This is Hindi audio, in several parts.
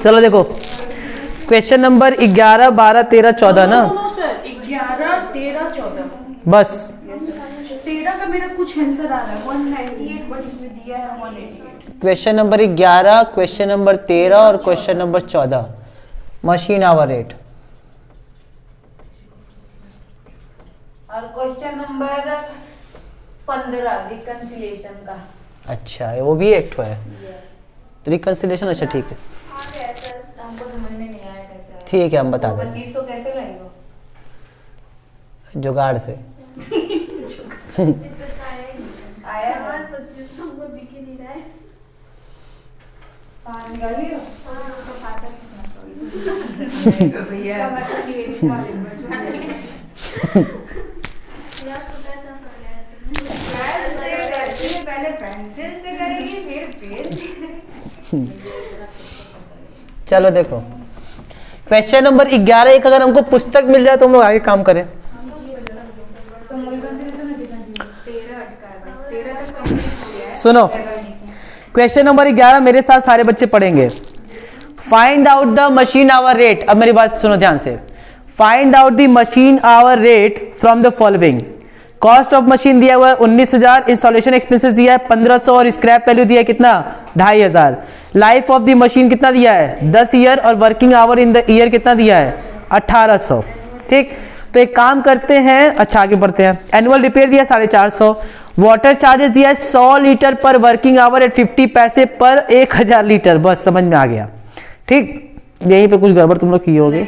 चलो देखो, क्वेश्चन नंबर 11, 12, 13, 14 ना? सर 11, 13, 14 बस 13 का मेरा कुछ आंसर आ रहा है 198, बट इसमें दिया है 188। क्वेश्चन नंबर 11, क्वेश्चन नंबर 13 और question number 14 machine hour rate. और क्वेश्चन नंबर 15 रिकंसिलिएशन का। अच्छा, वो भी एक है। यस। तो रिकंसिलिएशन, अच्छा ठीक है, आ गया सर, हमको समझ में नहीं आया कैसे आया। ठीक है हम बता दें 2500 कैसे लगेगा? जुगाड़ से। आया है? 2500 हमको दिख ही नहीं रहा है। कहाँ निकाल लियो? भैया यार पता था सर पहले पेंसिल से करेगी फिर पेन। चलो देखो, क्वेश्चन नंबर 11 एक अगर हमको पुस्तक मिल जाए तो हम लोग आगे काम करें। तो रिकंसिलिएशन कितना दिया? 13 अटका है बस, 13 तक कंप्लीट हो गया है। सुनो, क्वेश्चन नंबर 11 मेरे साथ सारे बच्चे पढ़ेंगे। Find out the machine hour rate. अब मेरी बात सुनो ध्यान से। Find out the machine hour rate from the following. Cost of machine दिया हुआ है 19,000, इंस्टॉलेशन एक्सपेंसेस दिया है 1500 और स्क्रैप वैल्यू दिया है कितना 2,500। लाइफ ऑफ द मशीन कितना दिया है 10 ईयर और working hour in the year कितना दिया है 1800। ठीक, तो एक काम करते हैं, अच्छा आगे बढ़ते हैं। एनुअल रिपेयर दिया 450। वाटर चार्जेस दिया है 100 लीटर पर वर्किंग आवर एट 50 पैसे पर 1000 लीटर। बस समझ में आ गया। ठीक, यहीं पे कुछ गड़बड़ तुम लोग किए होगे।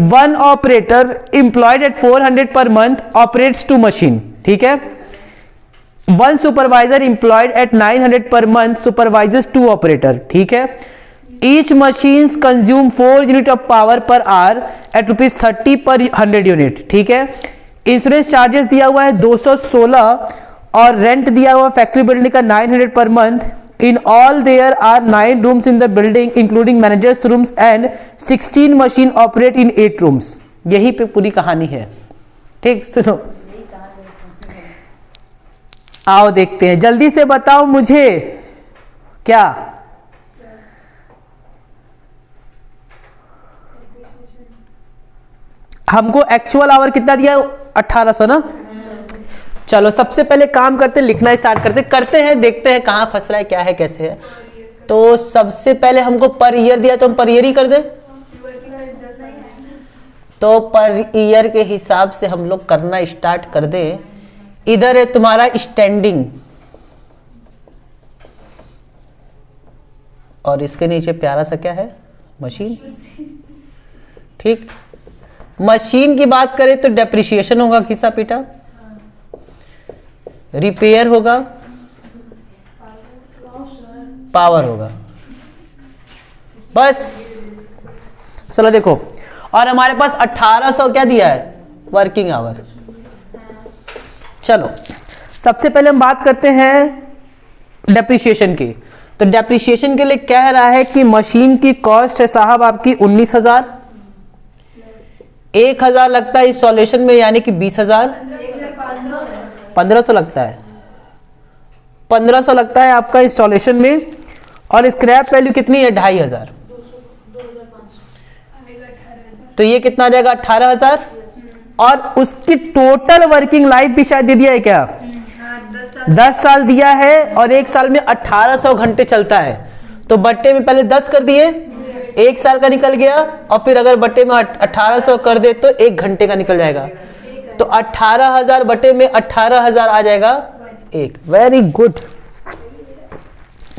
One operator employed eight 400 per month operates 2 machine. ठीक है। One supervisor employed eight 900 per month supervisors 2 operator. ठीक है। Each machine consume 4 unit of power per hour at ₹30 per 100 unit. ठीक है। इंश्योरेंस चार्जेस दिया हुआ है 216 और रेंट दिया हुआ फैक्ट्री बिल्डिंग का 900 per month. In all there are 9 rooms in the building including managers rooms and 16 machine operate in 8 rooms। यही पे पूरी कहानी है। ठीक, सुनो, आओ देखते हैं, जल्दी से बताओ मुझे क्या हमको एक्चुअल आवर कितना दिया 1800 ना। चलो सबसे पहले काम करते, लिखना स्टार्ट करते हैं, देखते हैं कहाँ फंस रहा है, क्या है, कैसे है। तो सबसे पहले हमको पर ईयर दिया तो हम पर ईयर ही कर दें। तो पर ईयर के हिसाब से हम लोग करना स्टार्ट कर दें। इधर है तुम्हारा स्टैंडिंग और इसके नीचे प्यारा सा क्या है मशीन। ठीक, मशीन की बात करें तो डेप्रिसिएशन होगा घिसा पीटा, रिपेयर होगा, पावर होगा, बस। चलो देखो, और हमारे पास 1800 क्या दिया है वर्किंग आवर। चलो सबसे पहले हम बात करते हैं डेप्रिसिएशन की। तो डेप्रिसिएशन के लिए कह रहा है कि मशीन की कॉस्ट है साहब आपकी 19,000, 1,000 लगता है इंस्टॉलेशन में यानी कि 20,000, 1500 लगता है, 1500 लगता है आपका इंस्टॉलेशन में। और स्क्रैप वैल्यू कितनी है 2,500, तो ये कितना आ जाएगा 18,000। और उसकी टोटल वर्किंग लाइफ भी शायद दे दिया है क्या 10 साल दिया है और 1 साल में 1800 घंटे चलता है। तो बट्टे में पहले 10 कर दिए, 1 साल का निकल गया, और फिर अगर बट्टे में 1800 कर दे तो 1 घंटे का निकल जाएगा। तो 18,000 बटे में 18,000 आ जाएगा 1। Very good,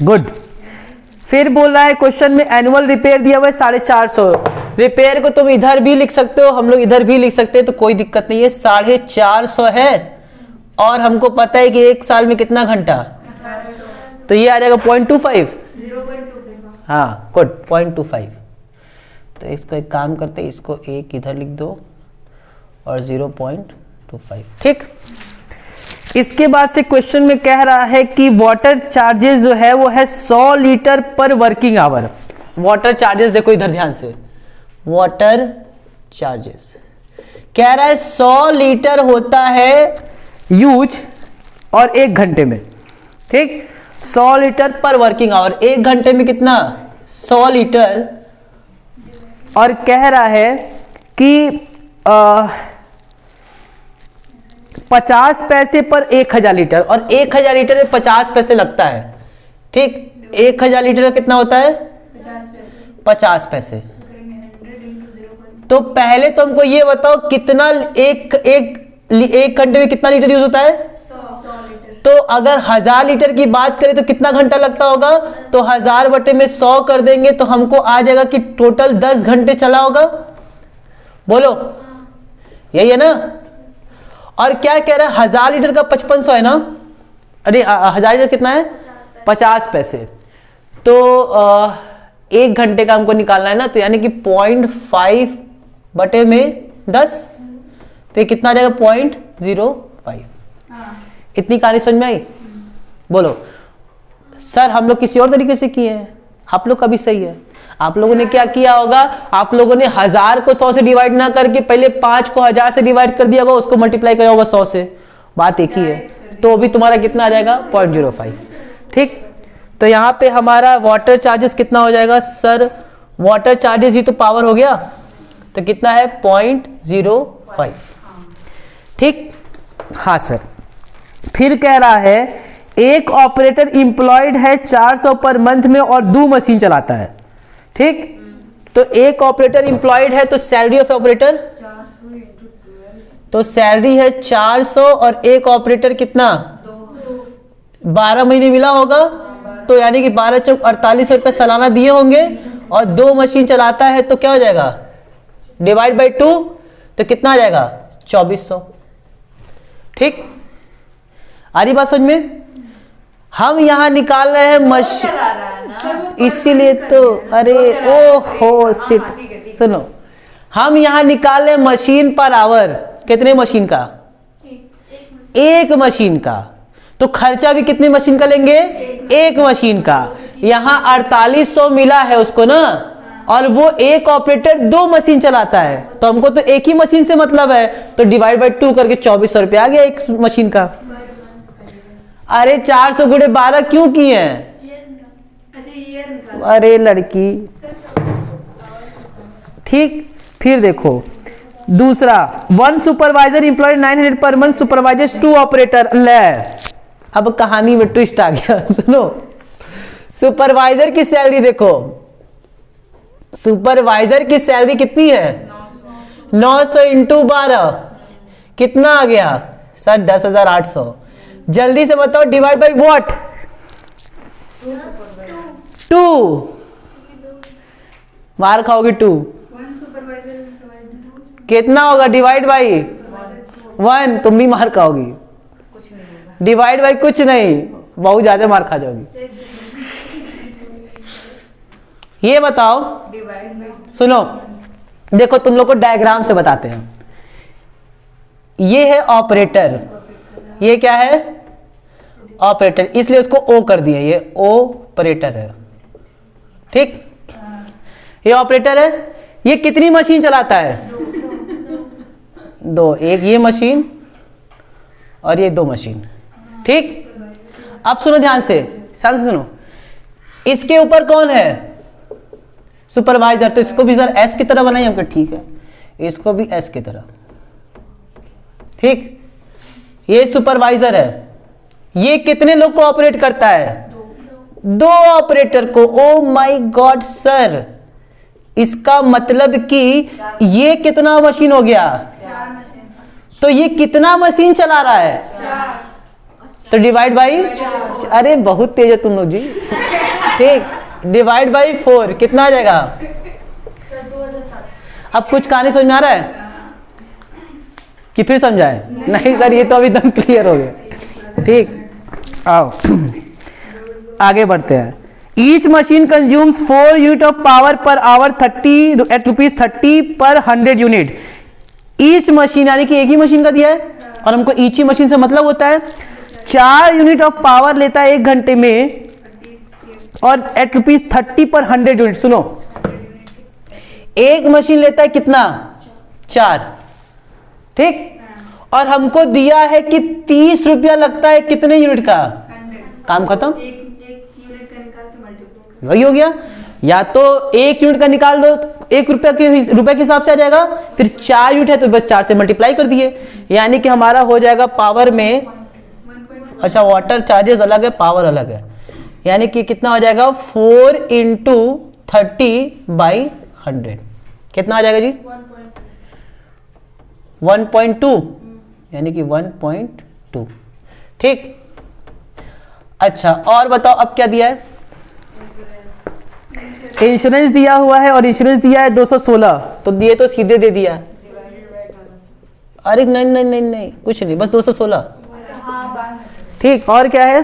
good. फिर बोल रहा है क्वेश्चन में एनुअल रिपेयर दिया हुआ है 450। रिपेयर को तुम इधर भी लिख सकते हो, हम लोग इधर भी लिख सकते हैं, तो कोई दिक्कत नहीं है। 450 है और हमको पता है कि 1 साल में कितना घंटा, तो ये आ जाएगा 0.25। हाँ गुड, 0.25। तो इसको एक काम करते हैं, इसको 1 इधर लिख दो और 0.25। ठीक, इसके बाद से क्वेश्चन में कह रहा है कि वाटर चार्जेस जो है वो है 100 लीटर पर वर्किंग आवर। वाटर चार्जेस देखो इधर ध्यान से, वाटर चार्जेस कह रहा है 100 लीटर होता है यूज और 1 घंटे में। ठीक, 100 लीटर पर वर्किंग आवर, 1 घंटे में कितना 100 लीटर और कह रहा है कि 50 पैसे पर 1000 लीटर, और 1000 लीटर में 50 पैसे लगता है। ठीक, 1000 लीटर का कितना होता है? 50 पैसे। तो पहले तो हमको ये बताओ कितना एक घंटे में कितना लीटर यूज होता है? 100 लीटर। तो अगर 1000 लीटर की बात करें तो कितना घंटा लगता होगा? तो 1000 बटे में 100 कर देंगे तो हमको आ जाएगा कि टोटल 10 घंटे चला होगा। बोलो, यही है ना? और क्या कह रहा है? 1000 लीटर का 5500 है ना? अरे 1000 लीटर कितना है? 50 पैसे। तो 1 घंटे का हमको निकालना है ना, तो यानी कि 0.5 बटे में 10, तो ये कितना आ जाएगा? 0.05। इतनी कहानी समझ में आई? बोलो सर, हम लोग किसी और तरीके से किए हैं, आप लोग का भी सही है। आप लोगों ने क्या किया होगा? आप लोगों ने 1000 को 100 से डिवाइड ना करके पहले 5 को 1000 से डिवाइड कर दिया होगा, उसको मल्टीप्लाई किया होगा 100 से। बात एक ही है। तो अभी तुम्हारा कितना आ जाएगा? 0.05। ठीक, तो यहाँ पे हमारा वाटर चार्जेस कितना हो जाएगा? सर वाटर चार्जेस ही तो पावर हो गया, तो कितना है? 0.05। ठीक, हाँ सर। फिर कह रहा है एक ऑपरेटर इंप्लॉयड है 400 पर मंथ में और 2 मशीन चलाता है। ठीक, तो एक ऑपरेटर इंप्लॉयड है तो सैलरी ऑफ ऑपरेटर 400 × 12, तो सैलरी है 400 और एक ऑपरेटर कितना? 12 महीने मिला होगा, तो यानी कि 12 चौक 48 रुपए सालाना दिए होंगे, और 2 मशीन चलाता है तो क्या हो जाएगा? डिवाइड बाई 2, तो कितना आ जाएगा? 2400। ठीक, आ रही बात समझ में? हम यहां निकाल रहे हैं इसीलिए तो, अरे ओहो सिट, सुनो, हम यहां निकाल रहे हैं मशीन पर आवर। कितने मशीन का? एक मशीन का। तो खर्चा भी कितने मशीन का लेंगे? एक मशीन का। यहां 4800 मिला है उसको ना, और वो एक ऑपरेटर 2 मशीन चलाता है, तो हमको तो एक ही मशीन से मतलब है, तो डिवाइड बाई 2 करके 2400 रुपये आ गया एक मशीन का। अरे 400 गुणे 12 क्यों किए हैं? ईयर निकाल। अरे लड़की। ठीक, फिर देखो दूसरा, 1 supervisor employed 900 per month, supervisor 2 operator. ले, अब कहानी में ट्विस्ट आ गया। सुनो, सुपरवाइजर की सैलरी देखो, सुपरवाइजर की सैलरी कितनी है? 900 × 12 कितना आ गया? सर 10,800। जल्दी से बताओ, डिवाइड बाई व्हाट? 2। मार खाओगे 2। 1 सुपरवाइजर एम्प्लॉयड, कितना होगा? Divide by 1। तुम भी मार खाओगी। डिवाइड बाई कुछ नहीं, बहुत ज्यादा मार खा जाओगी। ये बताओ, सुनो, देखो तुम लोग को डायग्राम से बताते हैं। ये है ऑपरेटर, ये क्या है? ऑपरेटर, इसलिए उसको ओ कर दिया, ये ऑपरेटर है। ठीक, ये ऑपरेटर है। ये कितनी मशीन चलाता है? 2। एक ये मशीन और ये 2 मशीन। ठीक, अब सुनो ध्यान से सुनो, इसके ऊपर कौन है? सुपरवाइजर। तो इसको भी सर एस की तरह बनाइए हमको, ठीक है, इसको भी एस की तरह। ठीक, ये सुपरवाइजर है। ये कितने लोग को ऑपरेट करता है? 2 ऑपरेटर को। ओ माय गॉड सर, इसका मतलब कि ये कितना मशीन हो गया? 4 मशीन। तो ये कितना मशीन चला रहा है? 4। तो डिवाइड बाई, अरे बहुत तेज है तुम लोग जी। ठीक, डिवाइड बाई 4 कितना आ जाएगा? सर 2700। अब कुछ कहानी समझ में आ रहा है कि फिर समझाए? नहीं सर, ये तो अभी एकदम क्लियर हो गया। ठीक, आओ आगे बढ़ते हैं। Each machine consumes 4 unit of power per our 30 at ₹30 per 100 unit. Each machine यानी कि एक ही मशीन का दिया है, और हमको ईच ही मशीन से मतलब होता है 4 यूनिट ऑफ पावर लेता है 1 घंटे में, और एट ₹30 पर 100 यूनिट। सुनो, एक मशीन लेता है कितना? 4। ठीक, और हमको दिया है कि 30 रुपया लगता है कितने यूनिट का? 100। काम खत्म। एक यूनिट का निकाल के मल्टीप्लाई। वही हो गया। या तो 1 यूनिट का निकाल दो, 1 रुपए के हिसाब से आ जाएगा, फिर 4 यूनिट है तो बस 4 से मल्टीप्लाई कर दिए, यानी कि हमारा हो जाएगा पावर में, अच्छा वाटर चार्जेस अलग है, पावर अलग है, यानी कि कितना हो जाएगा 4 इंटू 30/100, कितना आ जाएगा जी 1.2, यानी कि 1.2। ठीक, अच्छा और बताओ अब क्या दिया है, इंश्योरेंस दिया हुआ है, और इंश्योरेंस दिया है 216, तो दिए तो सीधे दे दिया, अरे नहीं नहीं नहीं नहीं कुछ नहीं, बस 216। ठीक, और क्या है,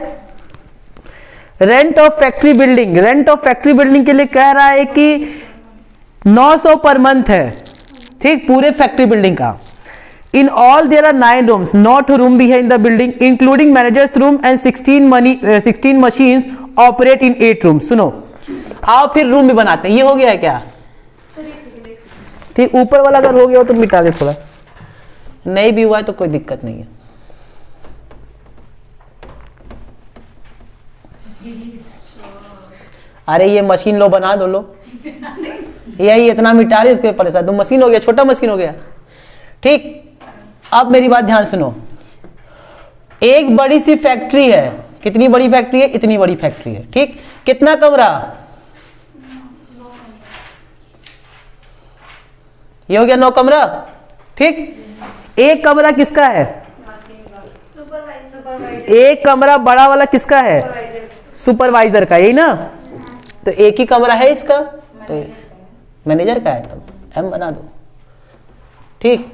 rent of factory building, rent of factory building के लिए कह रहा है कि 900 पर मंथ है। ठीक, पूरे फैक्ट्री बिल्डिंग का। In all there are 9 rooms, 9 room भी है in the building, including manager's room and 16 machines operate in 8 room. सुनो, आओ फिर रूम भी बनाते हैं, ये हो गया है क्या, सर एक सेकंड। ठीक, ऊपर वाला अगर हो गया हो तो मिटा दे, थोड़ा नहीं भी हुआ है तो कोई दिक्कत नहीं है। अरे ये मशीन लो, बना दो लो, यही इतना मिटा रहे इसके परेशान, तो मशीन हो गया, छोटा मशीन हो गया। ठीक, अब मेरी बात ध्यान सुनो, एक बड़ी सी फैक्ट्री है, कितनी बड़ी फैक्ट्री है, इतनी बड़ी फैक्ट्री है। ठीक, कितना कमरा, ये हो गया 9 कमरा। ठीक, एक कमरा किसका है, एक कमरा बड़ा वाला किसका है, सुपरवाइजर का, यही ना, तो एक ही कमरा है इसका, तो मैनेजर का है, तब एम बना दो। ठीक,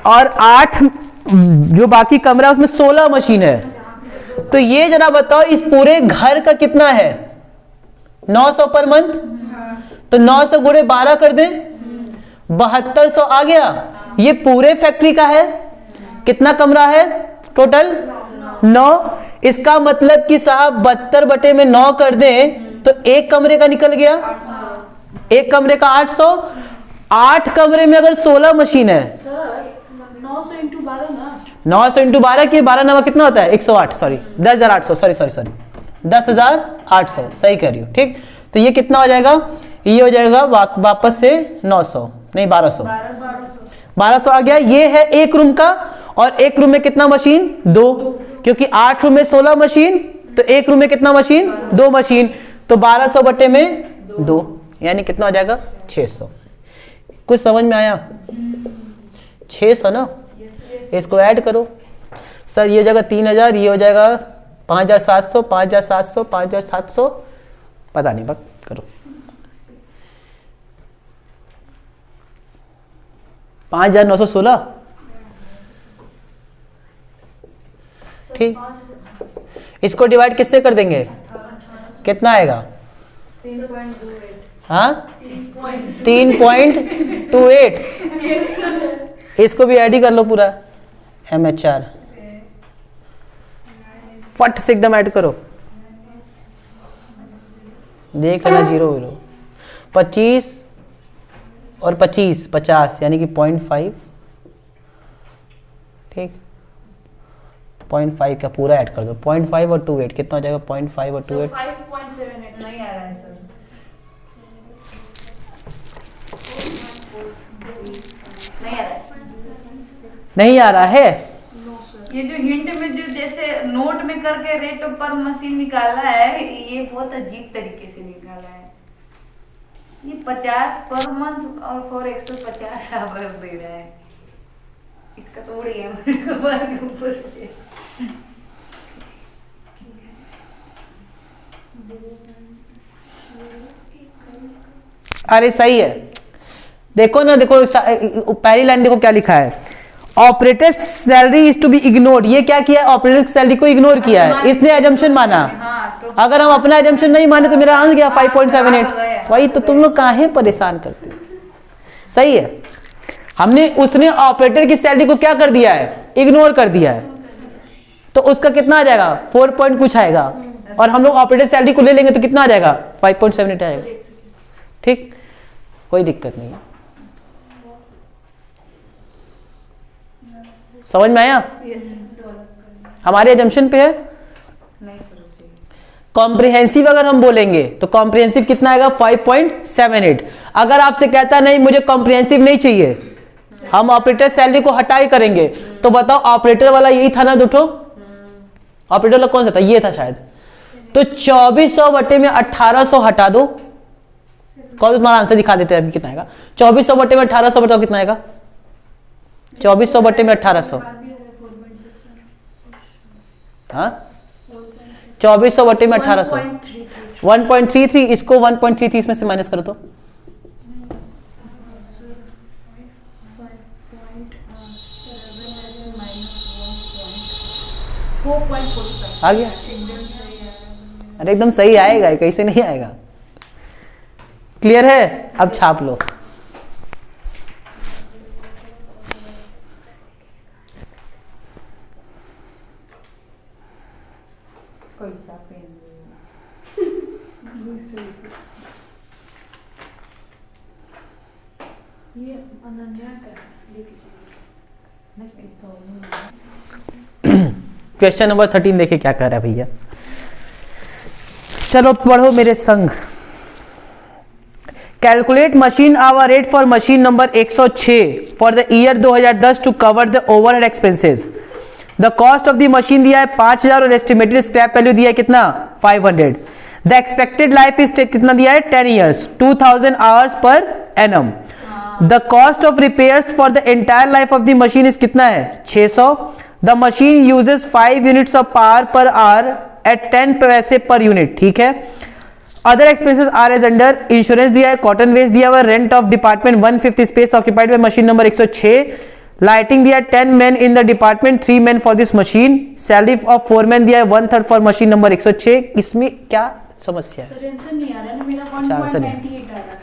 और 8 जो बाकी कमरा उसमें 16 मशीन है, तो ये जरा बताओ इस पूरे घर का कितना है, 900 पर मंथ, तो 900 गुणे 12 कर दें, 7200 आ गया। ये पूरे फैक्ट्री का है, कितना कमरा है टोटल 9, इसका मतलब कि साहब 72/9 कर दें तो एक कमरे का निकल गया, एक कमरे का 800, 8 कमरे में अगर 16 मशीन है, सर 900 इंटू 12 ना, 900 इंटू 12 के 12 नवा कितना होता है 108, सॉरी 10,800, सॉरी 10,800, सही कह रही हो। ठीक, तो ये कितना हो जाएगा, ये हो जाएगा वापस से 900 नहीं 1200 आ गया। ये है एक रूम का, और एक रूम में कितना मशीन 2, क्योंकि 8 रूम में 16 मशीन, तो एक रूम में कितना मशीन 2 मशीन, तो 1200 बटे में 2, यानी कितना हो जाएगा 600। कुछ समझ में आया, 600 ना, इसको ऐड करो सर, ये हो जाएगा 3000, ये हो जाएगा 5700, 5700, 5700, पता नहीं, बस करो 5916। ठीक, इसको डिवाइड किससे कर देंगे, कितना आएगा, 3.28। हाँ 3.28, इसको भी ऐड ही कर लो पूरा, MHR फट से एकदम ऐड करो, देख लेना 0 0, 25 और 25 50, यानी कि 0.5। ठीक, 0.5 का पूरा ऐड कर दो, 0.5 और 28 कितना हो जाएगा, 0.5 और 28 5.78 नहीं आ रहा है सर, नहीं आ रहा है। नहीं आ रहा है। ये जो हिंट में जो जैसे नोट में करके रेट पर मशीन निकाला है, ये बहुत अजीब तरीके से निकाला है। ये 50 पर मंथ और फॉर 150 आवर दे रहा है, इसका तो उड़ी है के ऊपर से। अरे सही है, देखो ना, देखो पहली लाइन देखो क्या लिखा है, operator salary is to be ignored. ये क्या किया, ऑपरेटर सैलरी को इग्नोर किया है, इसने एजम्पशन माना। हाँ, तो अगर हम अपना एजम्पशन नहीं माने तो मेरा आंसर गया 5.78। वही तो तुम लोग काहे परेशान करते हो। सही है, हमने उसने ऑपरेटर की सैलरी को क्या कर दिया है, इग्नोर कर दिया है, तो उसका कितना आ जाएगा 4 पॉइंट कुछ आएगा, और हम लोग ऑपरेटर सैलरी को ले लेंगे तो कितना आ जाएगा 5.78 आएगा। ठीक, कोई दिक्कत नहीं है, समझ में आया, हमारे एजम्पशन पे है। नहीं सर, कॉम्प्रिहेंसिव अगर हम बोलेंगे तो कॉम्प्रिहेंसिव कितना आएगा 5.78। अगर आपसे कहता नहीं मुझे कॉम्प्रिहेंसिव नहीं चाहिए, हम ऑपरेटर सैलरी को हटा ही करेंगे, तो बताओ ऑपरेटर वाला यही था ना दुठो, ऑपरेटर वाला कौन सा था, ये था शायद। तो 2400 बटे में 1800 हटा दो, कौन तुम्हारा आंसर दिखा देते हैं अभी कितना आएगा। 2400 बटे में 1800 बताओ कितना आएगा, 2400 बटे में 1800, हाँ 2400 बटे में 1800 1.33। इसको 1.33 इसमें से माइनस करो तो 4.45 आ गया। अरे एकदम सही आएगा, कैसे नहीं आएगा। क्लियर है, अब छाप लो। ये अनन्या का लेके चलिए। क्वेश्चन नंबर 13 देखिए क्या कह रहा है भैया। चलो पढ़ो मेरे संग। Calculate machine hour rate for machine number 106 for the year 2010 to cover the overhead expenses. The cost of the machine दिया है 5000 और एस्टिमेटेड स्क्रैप वैल्यू दिया है कितना 500। द एक्सपेक्टेड लाइफ स्टेट कितना दिया है 10 years 2000 hours per annum. The cost of repairs for the entire life of the machine is कितना है 600। The machine uses 5 units of power per hour at 10 paise per unit, ठीक है। Other expenses are as under. Insurance दिया है, कॉटन वेस्ट दिया हुआ, rent of department 150 space occupied by machine number 106। Lighting दिया है 10 men in the department 3 men for this machine. Salary of 4 men दिया है 1/3 फॉर मशीन नंबर 106। इसमें क्या समस्या है? सर आंसर नहीं आ रहा ना, मेरा अच्छा, आंसर नहीं। 1.98 आ रहा था।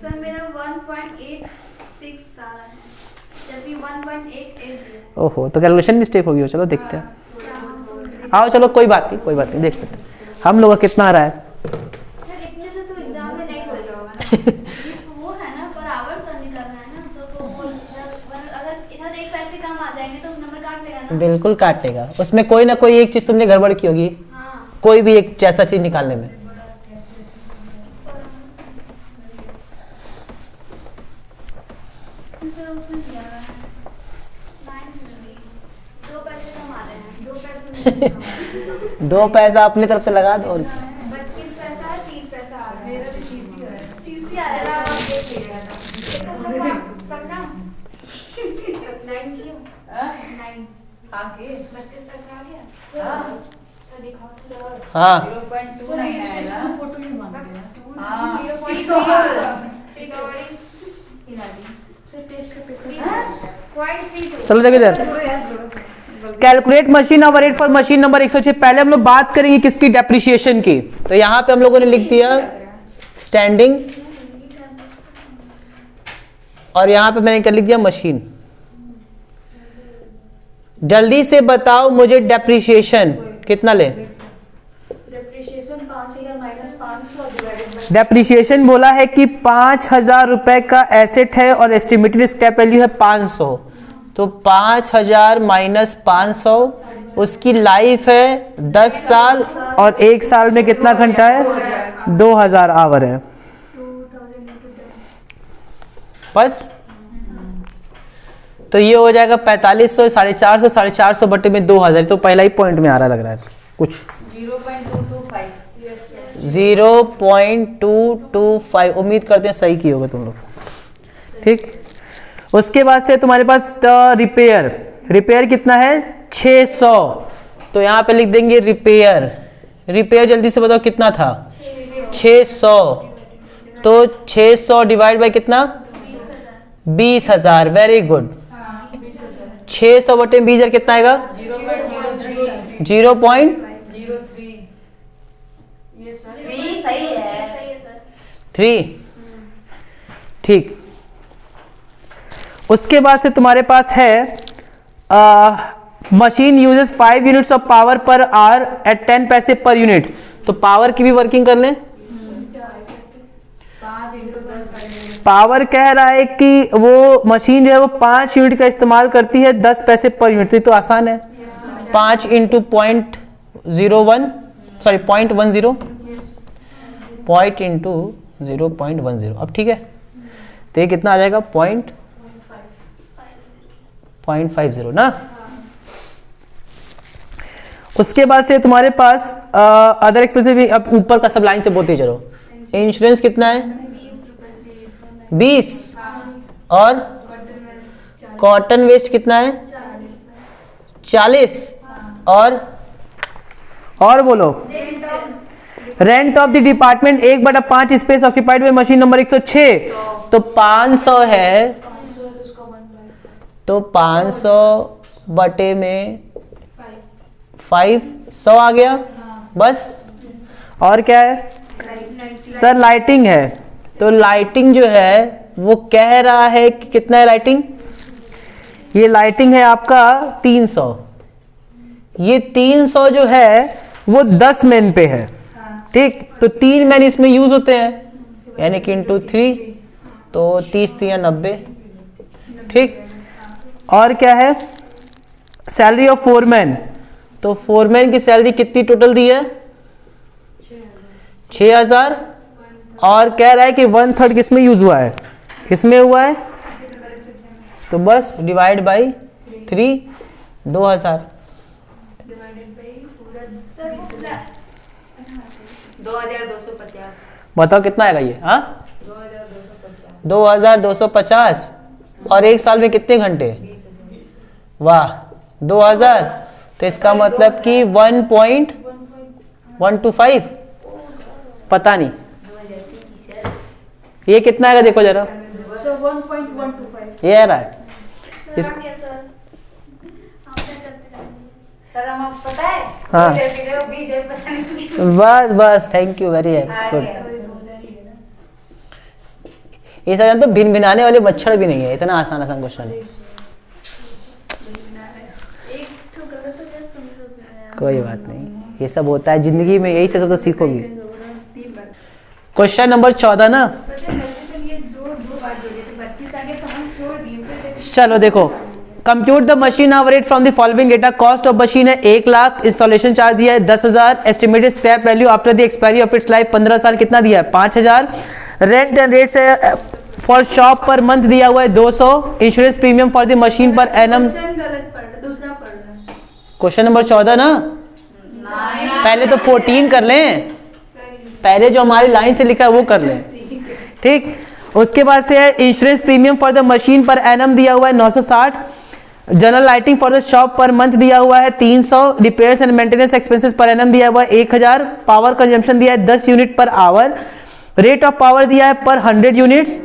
सर मेरा 1.86 आ रहा है, जबकि 1.88 दिया। ओहो, तो कैलकुलेशन मिस्टेक होगी। चलो देखते हैं। आओ चलो, कोई बात नहीं, कोई बात नहीं, देख लेते हैं हम लोग का कितना आ रहा है। सर इतने से तो एग्जाम में नहीं होगा ना। वो है ना पर आवर सर निकालना है ना, तो अगर इधर एक पैसे कम आ जाएंगे तो नंबर काट लेगा ना। बिल्कुल काटेगा, उसमें कोई ना कोई एक चीज तुमने गड़बड़ की होगी, हाँ कोई भी एक ऐसा चीज निकालने में। सर उसमें दिया हुआ है 9 2 पैसे कम आ रहे हैं, 2 पैसे नहीं कम आ रहे हैं। 2 पैसा अपनी तरफ से लगा दो। 32 पैसा है, 30 पैसा आ रहा है। मेरा भी 30 ही है, 30 ही आ रहा है। आप देख लीजिएगा ना। सपना 9 क्यों 9 आगे 32 पैसा आ गया। हाँ। तो दिखाओ सर हाँ 0.2 सर नहीं रजिस्ट्रेशन आएगा। में फोटो ही मांग रहे हैं। हाँ। 0.3 सर टेस्ट का पेपर 0.32 चलो देखो इधर। Calculate machine hour rate for machine number 106। पहले हम लोग बात करेंगे किसकी, डेप्रिसिएशन की। तो यहाँ पे हम लोगों ने लिख दिया स्टैंडिंग, और यहाँ पे मैंने क्या लिख दिया मशीन। जल्दी से बताओ मुझे डेप्रिसिएशन कितना ले। Depreciation 5000 minus 500 divided by. Depreciation बोला है कि 5000 रुपए का एसेट है और एस्टिमेटेड स्क्रैप वैल्यू है 500। तो 5000 माइनस 500, उसकी लाइफ है 10 साल, और 1 साल में कितना घंटा है 2000 आवर है। बस तो ये हो जाएगा 4500, 450, 450 बटे में 2000। तो पहला ही पॉइंट में आ रहा लग रहा है कुछ 0.225। 0.225। उम्मीद करते हैं सही की होगा तुम लोग, ठीक। उसके बाद से तुम्हारे पास रिपेयर। रिपेयर कितना है 600। तो यहाँ पे लिख देंगे रिपेयर। रिपेयर जल्दी से बताओ कितना था 600। तो 600 डिवाइड बाय कितना 20000। Very good. 600 बटे 20000 कितना आएगा 0.03। ये सर सही है। सही है सर। ठीक। उसके बाद से तुम्हारे पास है machine uses 5 units of power per hour at 10 paise per unit. तो पावर की भी वर्किंग कर लें। पावर कह रहा है कि वो मशीन जो है वो 5 यूनिट का इस्तेमाल करती है 10 पैसे पर यूनिट। तो आसान है 5 × 0.01 सॉरी 0.10 पॉइंट इंटू 0.10, अब ठीक है। तो ये कितना आ जाएगा 0.50 ना। उसके बाद से तुम्हारे पास अदर एक्सपेंसेस भी, अब ऊपर का सब लाइन से बोलते चलो। इंश्योरेंस कितना है 20, और कॉटन वेस्ट कितना है 40, और बोलो rent of the department 1/5 space occupied by machine number 106, तो 500 है, तो 500 बटे में 5 100 आ गया बस। और क्या है सर लाइटिंग है, तो लाइटिंग जो है वो कह रहा है कि कितना है लाइटिंग, ये लाइटिंग है आपका 300, ये 300 जो है वो 10 मैन पे है, ठीक। तो 3 मैन इसमें यूज होते हैं, यानी कि इंटू 3, तो 30 3 90, ठीक। और क्या है सैलरी ऑफ 4 मैन, तो 4 मैन की सैलरी कितनी टोटल दी है 6000, और कह रहा है कि 1/3 किसमें यूज हुआ है, इसमें हुआ है, तो बस डिवाइड बाई 3 2000। 2250। बताओ कितना आएगा ये, हाँ 2250, और एक साल में कितने घंटे, वाह 2000, तो इसका मतलब कि 1.125, पता नहीं ये कितना आएगा, देखो जरा So 1.125. ये आ रहा है सर हम आपको पता है हाँ। 20 है पता नहीं। बस बस थैंक यू वेरी गुड। ये सब तो भिन भिनाने वाले मच्छर भी नहीं है, इतना आसान आसान क्वेश्चन है। कोई बात नहीं, ये सब होता है जिंदगी में, यही से सब तो सीखोगी। क्वेश्चन नंबर 14 ना, चलो देखो compute the machine hour rate from the following data. Cost of machine है 1 लाख, इंस्टॉलेशन चार्ज दिया है 10,000, estimated scrap value after the expiry of its life 15 साल कितना दिया है 5000, rent and rates for shop per month दिया हुआ है 200, insurance premium for the machine per annum. Question number 14 ना, पहले तो 14 कर लें, पहले जो हमारी लाइन से लिखा है वो कर लें, ठीक। उसके बाद से है insurance premium for the machine पर एनम दिया हुआ है 960, general lighting for the shop per month दिया हुआ है 300, रिपेयर्स एंड मेंटेनेंस एक्सपेंसेस पर एनम दिया हुआ है 1000, पावर कंजम्पशन दिया है 10 unit per hour, rate of power दिया है per 100 units,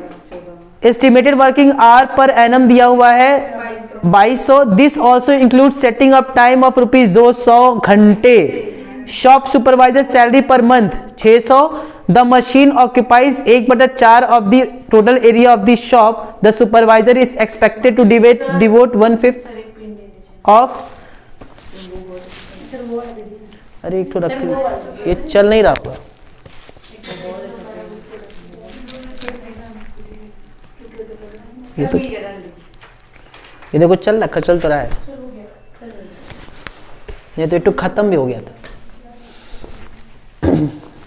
estimated working hour per annum दिया हुआ है 2200, this also include setting up time of ₹200 घंटे, shop supervisor salary per month 600, the machine occupies 1/4 of the total area of the shop, the supervisor is expected to devote 1/5 of. अरे एक तो रख, ये चल नहीं रहा हुआ, ये तो ये देखो चल रखा, चल तो रहा है, ये तो एक खत्म भी हो गया था,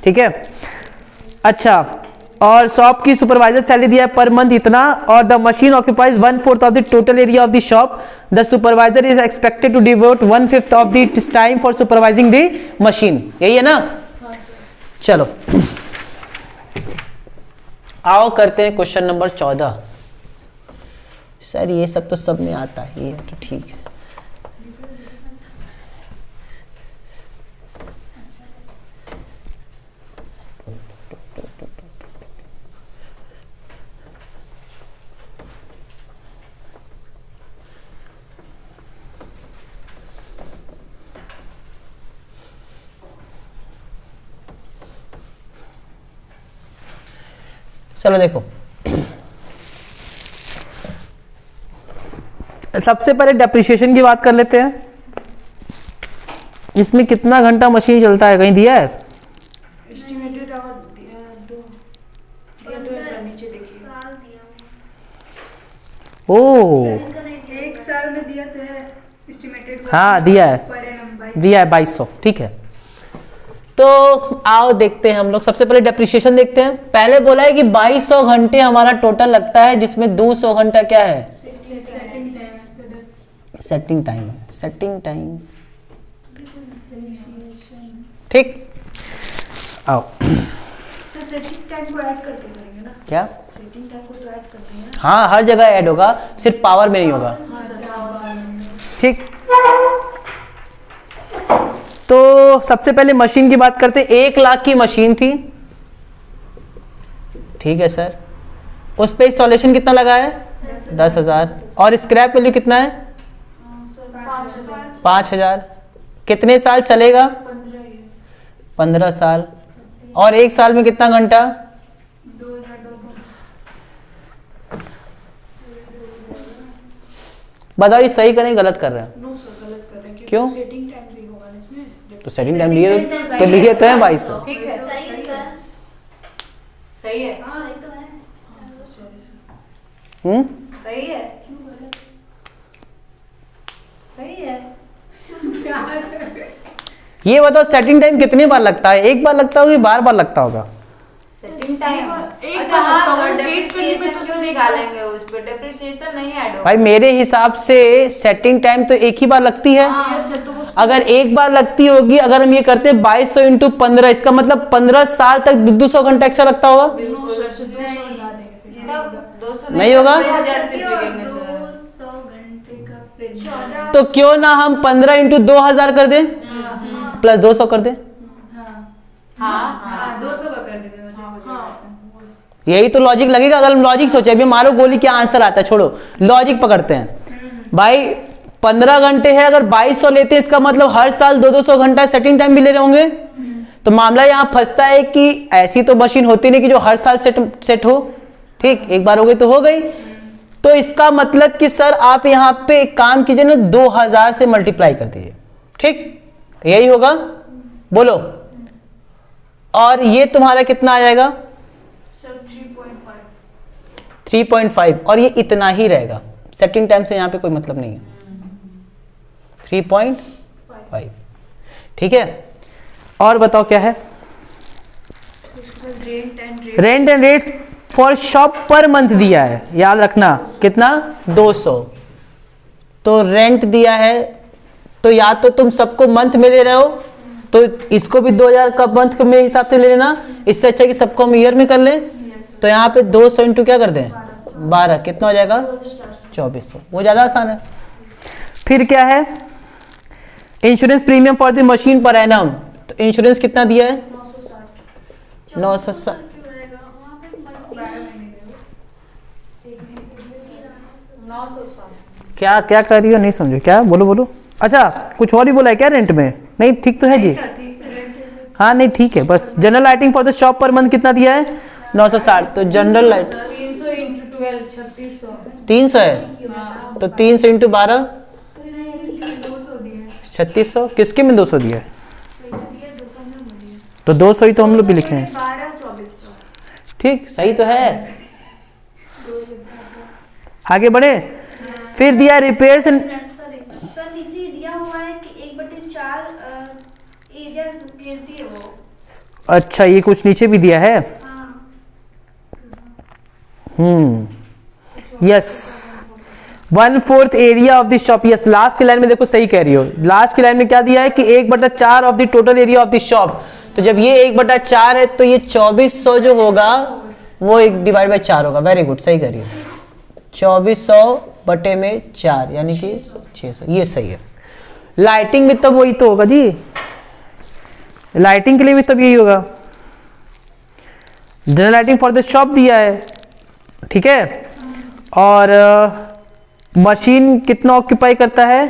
ठीक है। अच्छा, और शॉप की सुपरवाइजर सैलरी दिया है पर मंथ इतना, और the machine occupies 1/4 of the total area of the shop, the supervisor is expected to devote 1/5 of the time for supervising the machine. यही है ना, चलो आओ करते हैं क्वेश्चन नंबर 14। सर ये सब तो सब में आता है, ये तो ठीक है। चलो देखो, सबसे पहले डेप्रिसिएशन की बात कर लेते हैं। इसमें कितना घंटा मशीन चलता है, कहीं दिया है? एस्टिमेटेड आवर दो नीचे देखिए। ओ एक साल में दिया तो है एस्टिमेटेड, हाँ दिया है, दिया है 2200, ठीक है। तो आओ देखते हैं हम लोग, सबसे पहले डेप्रिसिएशन देखते हैं। पहले बोला है कि 2200 घंटे हमारा टोटल लगता है, जिसमें 200 घंटा क्या है, सेटिंग टाइम है, सेटिंग टाइम। ठीक, आओ तो सेटिंग टाइम को ऐड करके करेंगे ना, क्या, सेटिंग टाइम को तो ऐड करते हैं ना। हाँ हर जगह ऐड होगा, सिर्फ पावर में नहीं होगा। हाँ सर, ठीक, तो सबसे पहले मशीन की बात करते हैं। 1 लाख की मशीन थी, ठीक है सर। उस पे इंस्टॉलेशन कितना लगा है, 10,000। और स्क्रैप वैल्यू कितना है, 5,000। कितने साल चलेगा, 15 साल। और 1 साल में कितना घंटा, 2,200। बताओ ये सही करें गलत कर रहे हैं, नो सर गलत कर रहे हैं, क्यों? सेटिंग टाइम भी होगा ना इसमें। तो सेटिंग टाइम लिए तो लिए तो है 2200। ठीक है, सही है सर। सही है, हाँ ये तो है। हाँ सर, सॉरी सर। सही है, सही है। ये बताओ सेटिंग टाइम कितनी बार लगता है, एक बार लगता होगा कि बार बार लगता होगा, सेटिंग टाइम। एक अच्छा बार हाँ लगता सर, होगा, सेट करने में डेप्रिसिएशन तो क्यों सर निकालेंगे उस पे, डेप्रिसिएशन नहीं ऐड होगा। भाई मेरे हिसाब से सेटिंग टाइम तो एक ही बार लगती है। यस सर, तो बस अगर एक बार लगती होगी, अगर हम ये करते 2200 इंटू 15, इसका मतलब 15 साल तक 200 घंटा एक्स्ट्रा लगता होगा। नो सर, 200 लगा देंगे फिर। तब 200 नहीं होगा? 2000 से बिकेंगे सर। 200 घंटे का फिर 14। तो क्यों ना हम 15 इंटू 2000 कर दें, प्लस 200 कर दें। हाँ 200 का कर देते हो। यही तो लॉजिक लगेगा। अगर हम लॉजिक सोचे, अभी मारो गोली क्या आंसर आता है, छोड़ो लॉजिक पकड़ते हैं। भाई 15 घंटे है, अगर 2200 लेते हैं, इसका मतलब हर साल 200 घंटा सेटिंग टाइम भी ले रहे होंगे। तो मामला यहाँ फंसता है कि ऐसी तो मशीन होती नहीं कि जो हर साल सेट हो। ठीक, एक बार हो गई तो हो गई। तो इसका मतलब कि सर आप यहाँ पे एक काम कीजिए ना, 2000 से मल्टीप्लाई कर दीजिए। ठीक, यही होगा, बोलो। और ये तुम्हारा कितना आ जाएगा, सर 3.5। 3.5। और ये इतना ही रहेगा, सेटिंग टाइम से यहाँ पे कोई मतलब नहीं है। 3.5, ठीक है। और बताओ क्या है, rent and rates for shop per month दिया है, याद रखना कितना, 200। तो रेंट दिया है, तो या तो तुम सबको मंथ में ले रहे हो, तो इसको भी 2000 का मंथ के मेरे हिसाब से ले लेना। इससे अच्छा कि सबको हम ईयर में कर लें। तो यहाँ पे 200 इंटू क्या कर दें, 12, कितना हो जाएगा, 2400। वो ज्यादा आसान है। फिर क्या है, insurance premium for the machine per annum. तो इंश्योरेंस कितना दिया है, 960। 900। क्या क्या कर रही हो, नहीं समझो, क्या बोलो बोलो। अच्छा कुछ और ही बोला है क्या रेंट में, नहीं ठीक तो है जी, हाँ नहीं ठीक है। बस general lighting for the shop per month कितना दिया है, 960। तो जनरल लाइट 300 इंटू 12 3600। 300 है, तो 300 इंटू 12 3600। किसके में 200 दिया है, तो 200 ही तो हम लोग भी लिखे हैं। 12-2400। ठीक, सही तो है। आगे बढ़े। फिर दिया रिपेयर्स एंड, सर नीचे दिया हुआ है कि 1/4 एरिया घेरती है वो। अच्छा ये कुछ नीचे भी दिया है। Yes, 1/4 area of the shop. Yes, last की लाइन में देखो सही कह रही हो। लास्ट की लाइन में क्या दिया है कि 1/4 of the total area of the shop. तो जब ये 1/4 है तो ये 2400 जो होगा वो 1 डिवाइड बाई 4 होगा। वेरी गुड, सही कह रही हो। 2400 बटे में 4 यानी कि 600, ये सही है। लाइटिंग में तब वही तो होगा जी, लाइटिंग के लिए भी तब यही होगा। General lighting for the shop दिया है, ठीक है। और मशीन कितना ऑक्यूपाई करता है,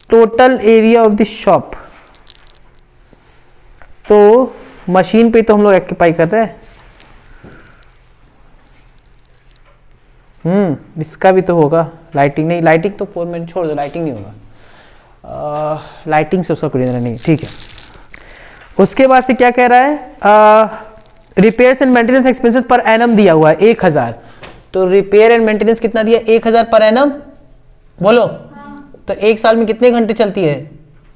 total area of the shop. तो मशीन पे तो हम लोग ऑक्यूपाई कर रहे हैं। इसका भी तो होगा। लाइटिंग नहीं, लाइटिंग तो 4 मिनट छोड़ दो, लाइटिंग नहीं होगा। लाइटिंग से उसका कोई लेना नहीं, ठीक है। उसके बाद से क्या कह रहा है, रिपेयर्स एंड मेंटेनेंस एक्सपेंसेस पर एनम दिया हुआ है 1000। तो रिपेयर एंड मेंटेनेंस कितना दिया, 1000 पर एनम, बोलो। तो 1 साल में कितने घंटे चलती है,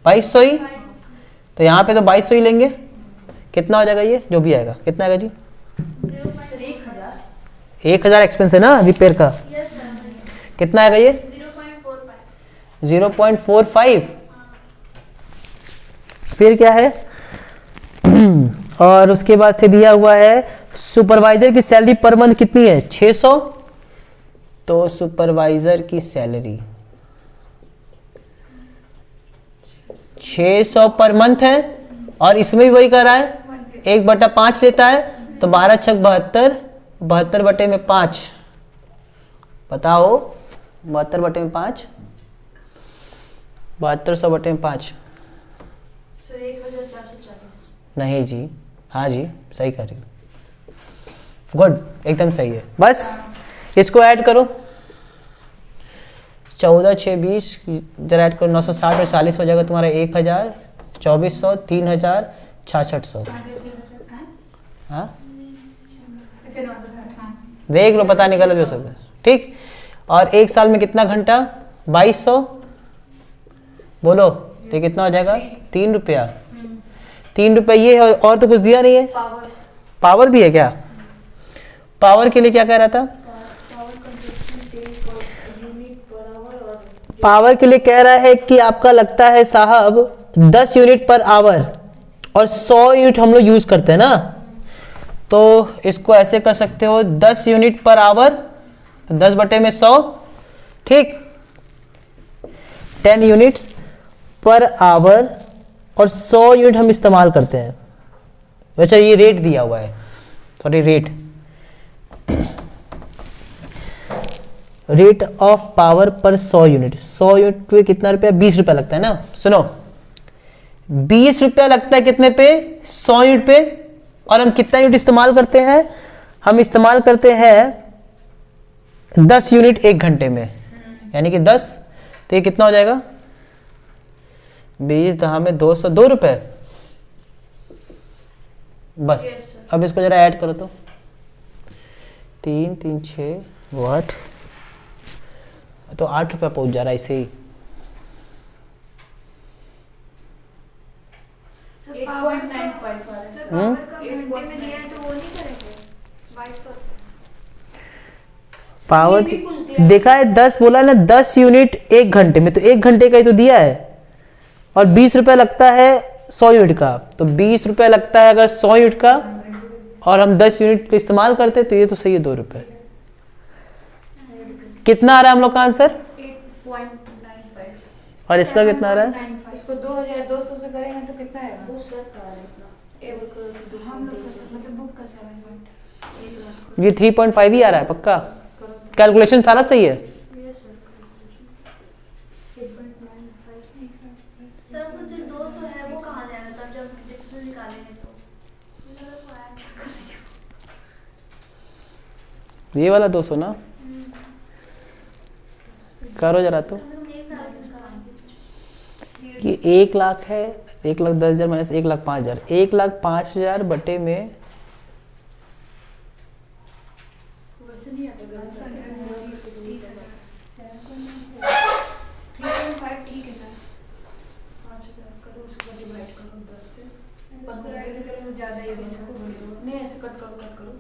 2200 ही। तो तो यहाँ पे तो 2200 ही लेंगे। कितना हो जाएगा ये जो भी आएगा, कितना आएगा जी? 1000 एक्सपेंस है ना रिपेयर का। Yes sir. कितना आएगा ये? 0.45। 0.45। फिर क्या है? और उसके बाद से दिया हुआ है सुपरवाइजर की सैलरी पर मंथ कितनी है? 600। तो सुपरवाइजर की सैलरी 600 पर मंथ है, और इसमें भी वही कर रहा है, 1/5 लेता है, तो 12 छक 72, 72 बटे में 5। बताओ 72 बटे में 5, 7200 बटे में 5। सर 1440। नहीं जी, हाँ जी सही कर रही हो, गुड, एकदम सही है। बस इसको ऐड करो, 14 6 20, जरा ऐड करो, 960 और 40 हो जाएगा तुम्हारा 1000, 2400, 3000, 6600। हाँ देख लो, पता नहीं गलत भी हो सकता है, ठीक। और एक साल में कितना घंटा? 2200। बोलो तो कितना हो जाएगा? 3 रुपया। 3 रुपये ये है, और तो कुछ दिया नहीं है। पावर भी है क्या? पावर के लिए क्या कह रहा था? पावर के लिए कह रहा है कि आपका लगता है साहब 10 यूनिट पर आवर, और 100 यूनिट हम लोग यूज करते हैं ना, तो इसको ऐसे कर सकते हो 10 यूनिट पर आवर, 10 बटे में 100, ठीक, 10 यूनिट्स पर आवर, और 100 यूनिट हम इस्तेमाल करते हैं। अच्छा ये रेट दिया हुआ है, सॉरी रेट ऑफ पावर पर 100 यूनिट। 100 यूनिट पे कितना रुपया? 20 रुपया लगता है ना। सुनो 20 रुपया लगता है कितने पे? 100 यूनिट पे। और हम कितना यूनिट इस्तेमाल करते हैं? हम इस्तेमाल करते हैं 10 यूनिट 1 घंटे में, यानी कि 10, तो ये कितना हो जाएगा? 20 10 में 200, 2 रुपए बस। अब इसको जरा ऐड करो तो 3 3 6 वो 8, तो 8 रुपया पहुंच जा रहा है इसे ही। सर पावर का घंटे में दिया है तो वो नहीं करेंगे 2200 से? पावर देखा है 10 बोला ना, 10 यूनिट 1 घंटे में, तो 1 घंटे का ही तो दिया है, और 20 रुपया लगता है 100 यूनिट का, तो 20 रुपया लगता है अगर 100 यूनिट का, और हम 10 यूनिट को इस्तेमाल करते, तो ये तो सही है 2 रुपये। कितना आ रहा है हम लोग का आंसर? 8.95। और इसका कितना आ रहा है? इसको 2200 से करेंगे तो कितना आएगा? वो सर का है इतना। हम लोग का मतलब बुक का 7.1 ये 3.5 ही आ रहा है पक्का। कैलकुलेशन सारा सही है। सर वो जो 200 है वो कहाँ जाएगा तब जब डिफरेंस निकालेंगे तो? ये वाला 200 ना, करो जरा तो, कि 1 लाख है, 1,10,000 माइनस 1,05,000, 1,05,000 बटे में 3.5 ठीक है सर। 5,000 करो, उसको डिवाइड करो 10 से। ज़्यादा ये नहीं ऐसे कट करो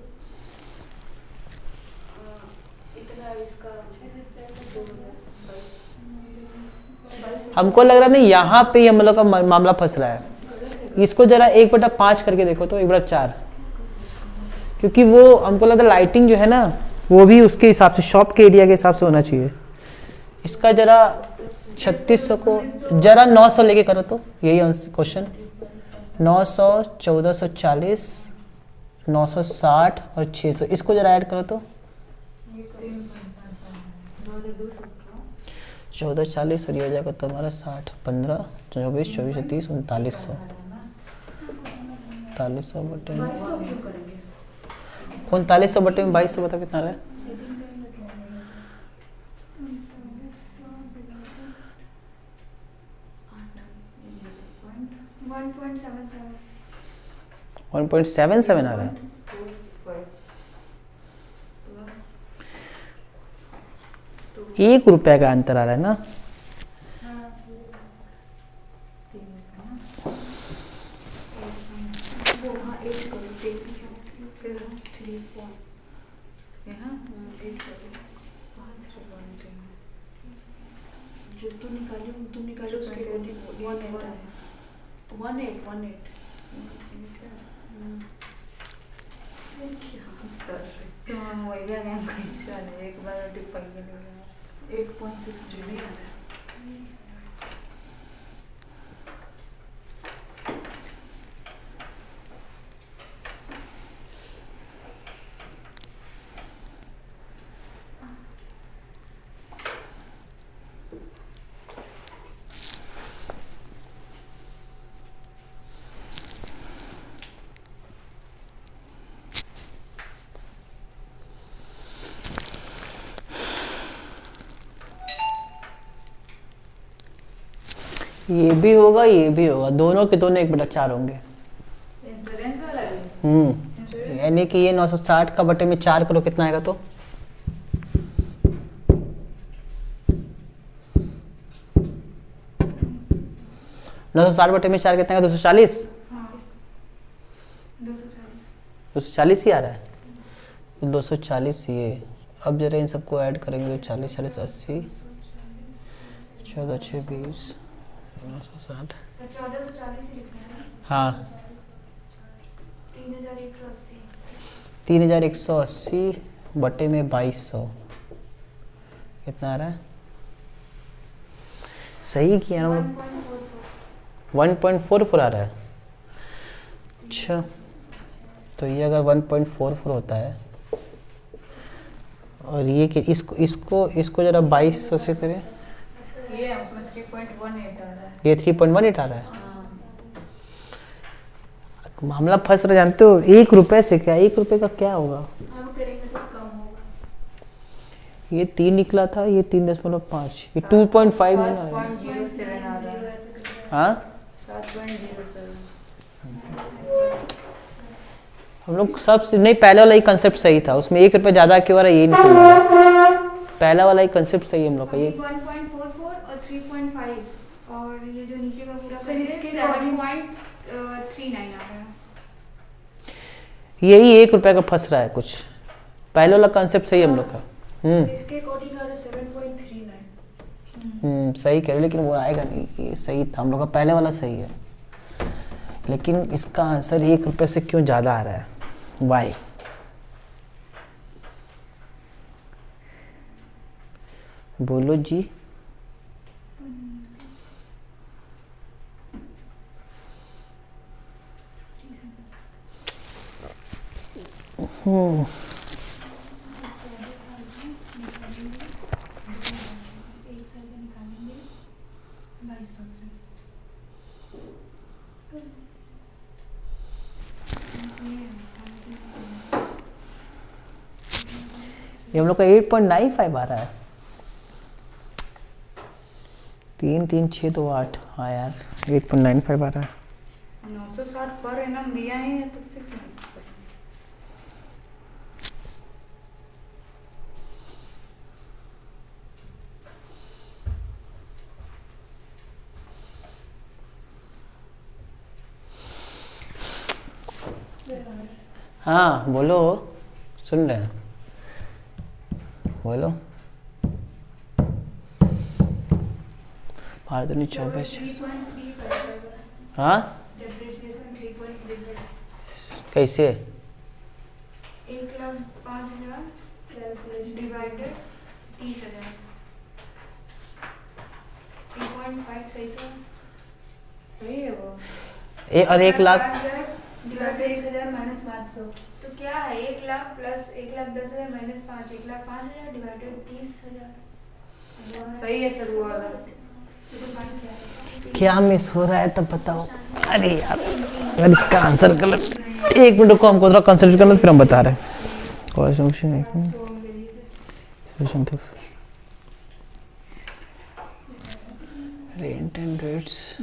इतना इसका 22। हमको लग रहा नहीं यहाँ पे ही हम लोग का मामला फंस रहा है। इसको जरा 1/5 करके देखो तो 1/4, क्योंकि वो हमको लगता है लाइटिंग जो है ना वो भी उसके हिसाब से, शॉप के एरिया के हिसाब से होना चाहिए। इसका जरा 3600 को जरा 900 लेके करो तो यही क्वेश्चन। 900 1440 960 और 600, इसको जरा ऐड करो तो 1440 और ये हो जाएगा तुम्हारा 60 15 24 24 30 3900 3900 बटे 3900 बटे में 2200 बता कितना आ रहा है? 1.77 आ रहा है। ₹1 का अंतर आ रहा है ना। जो तुम निकालो उसके अकॉर्डिंग 18 एक बार टिप्पणी 8.63 नहीं आ रहा है। ये भी होगा, ये भी होगा, दोनों के दोनों 1/4 होंगे। इंश्योरेंस वाला भी यानी कि ये 960 का बटे में 4 करो, कितना आएगा? तो नौ सौ 60 बटे में 4 कितना है? 240। 240 ही आ रहा है। 240 ये, अब जरा इन सबको ऐड करेंगे तो 40 40 80 14 6 20 960। 1440 ही लिखना है। हाँ 3180। 3180 बटे में 2200 कितना आ रहा है? सही किया ना? 1.44 आ रहा है। अच्छा, तो ये अगर 1.44 होता है और ये कि इसको जरा 2200 से करें, ये उसमें 3.18 आ रहा है। ये 3.18 आ रहा है। मामला फंस रहा, जानते हो? 1 रुपए से क्या, 1 रुपए का क्या होगा? अब करेंगे तो कम होगा। ये 3 निकला था, ये 3.5, ये 2.5 नहीं आ रहा है। 7.07 आ रहा है। हाँ 7.07। हम लोग सब नहीं, पहले वाला ही कंसेप्ट सही था, उसमें 1 रुपए ज्यादा क्यों आ रहा है ये नहीं समझ रहा। पहला वाला ही कंसेप्ट सही है हम लोग का। ये 1.44 और 3.5 और ये जो नीचे का पूरा सर, इसके 7.39 आ रहा है। यही 1 रुपए का फंस रहा है कुछ। पहले वाला कंसेप्ट सही है हम लोग का। इसके अकॉर्डिंग आ रहा है 7.39। सही कह रहे, लेकिन वो आएगा नहीं, ये सही था हम लोग का, पहले वाला सही है। लेकिन इसका आंसर 1 रुपए से क्यों ज्यादा आ रहा है? वाई? बोलो जी। ये हम लोग का 8.95 आ रहा है। 3 3 6 2 8। हाँ यार 8.95 आ रहा है। 960 पर एनम दिया ही है तो फिर क्या? हाँ बोलो, सुन रहे हैं, बोलो। भारत 24। हाँ कैसे? 1,05,000 डिवाइडेड 30,000। 3.5 सही था। सही है वो। और 1 लाख 1,000 माइनस 500 तो क्या है? 1 लाख प्लस 1,10,000 माइनस 5, 1,05,000 डिवाइडेड 30,000। सही है सर वो वाला। क्या मिस हो रहा है तब बताओ। अरे यार अगर इसका आंसर गलत, 1 मिनट को हमको थोड़ा कंसिडर करना, फिर हम बता रहे हैं। Rent and rates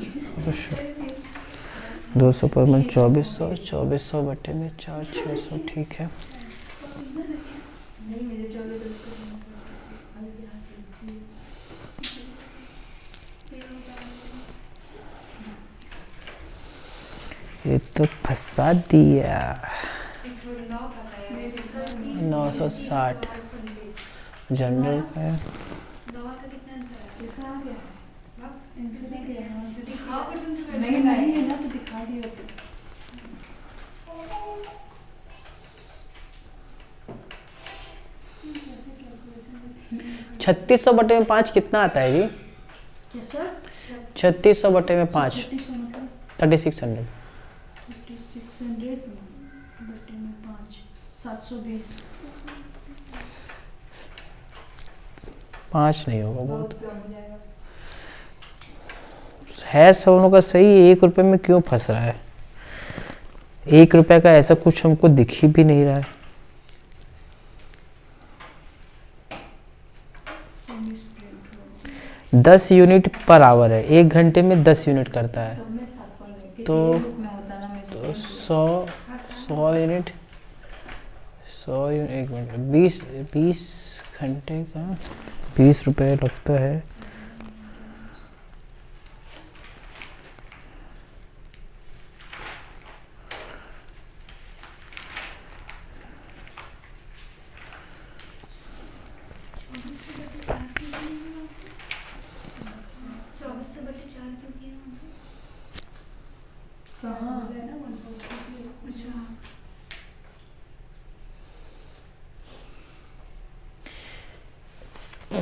200 per month 2400 बटे में 4 600 ठीक है। ये ये तो फंसा दिया। एक तो 9 पता है, 960 जनरल का है। 9 का कितना आंसर है? इसका आ गया वाह, आंसर आ गया हाँ। तो दिखाओ फिर तुम तो नहीं नहीं है ना तो दिखा दिया तो 3600 बटे में 5 कितना आता है जी? क्या सर 3600 बटे में 5 3600 मतलब 3600। 5600 बटे में 5 720 5 नहीं होगा, बहुत बहुत कम हो जाएगा। है सब लोगों का सही। 1 रुपए में क्यों फंस रहा है? 1 रुपए का ऐसा कुछ हमको दिख ही भी नहीं रहा है। 10 यूनिट पर आवर है, 1 घंटे में 10 यूनिट करता है। सब में साथ पढ़ रहे, किसी तो- एक बुक में होता ना, मैं तो सोचती हूँ। 100 यूनिट 1 मिनट 20 घंटे का 20 रुपए लगता है।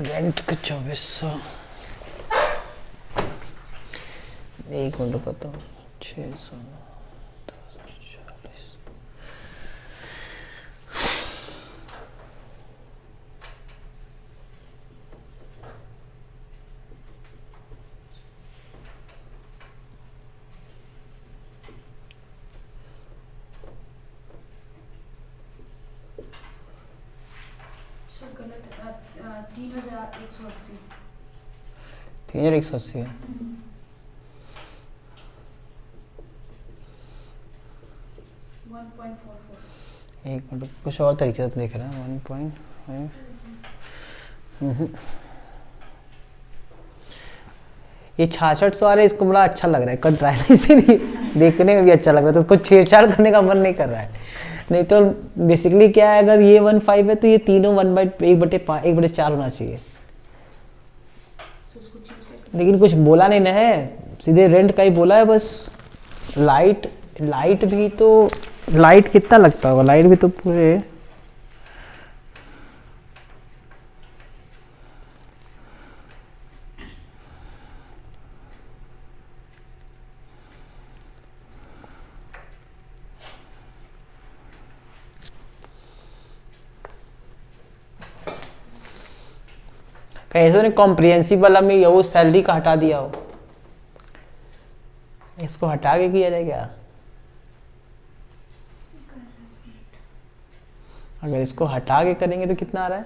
रेंट का 2400। 1 मिनट बताओ 600 40। सर गलत है 3180 3180 है। 1.44 1 मिनट कुछ और तरीके से देख रहा है। 1.5 ये 6600 आ रहा है, इसको बड़ा अच्छा लग रहा है, कट रहा है इसीलिए देखने में भी अच्छा लग रहा है, तो उसको छेड़छाड़ करने का मन नहीं कर रहा है। नहीं तो बेसिकली क्या है, अगर ये 15 है तो ये तीनों 1/4 होना चाहिए। तो उसको चेक लेकिन कुछ बोला नहीं ना है, सीधे रेंट का ही बोला है बस। लाइट भी तो, लाइट कितना लगता होगा? लाइट भी तो पूरे कहीं से कॉम्प्रिहेंसिव वाला में ये वो सैलरी का हटा दिया हो, इसको हटा के किया जाए क्या? अगर इसको हटा के करेंगे तो कितना आ रहा है?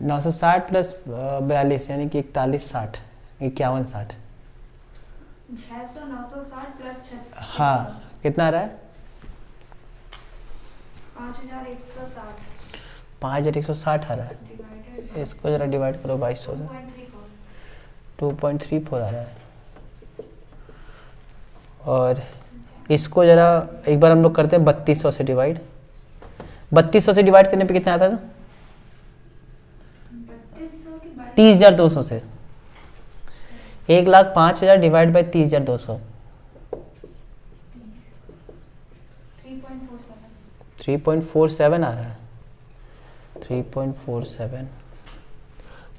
960 प्लस 42 यानी कि 4160 5160। 600 960 प्लस 6 हाँ कितना आ रहा है? 5160 5160 आ रहा है। डिवाइडेड इसको जरा डिवाइड करो 2200 से। 2.34 आ रहा है। और इसको जरा एक बार हम लोग करते हैं 3200 से डिवाइड। 3200 से डिवाइड करने पे कितना आता था? 3200 की 30,200 से। 1,05,000 डिवाइड बाई 30,200 3.47 3.47 आ रहा है। 3.47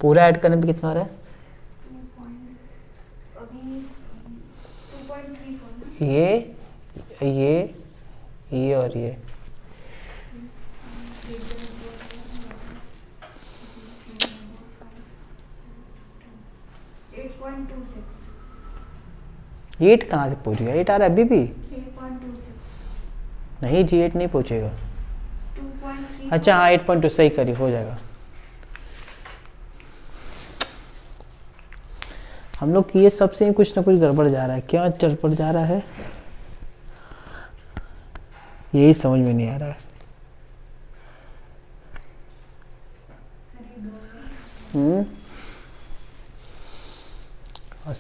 पूरा ऐड करने पे कितना आ रहा है? अभी 2.34 ना ये और ये 8.26 8 कहाँ से पहुँच गया? 8 आ रहा है अभी भी? 8.26 नहीं जी 8 नहीं पहुँचेगा। 2.34 अच्छा हाँ 8.2 सही करी, हो जाएगा। हम लोग की ये सबसे कुछ ना कुछ गड़बड़ जा रहा है। क्या गड़बड़ जा रहा है यही समझ में नहीं आ रहा है।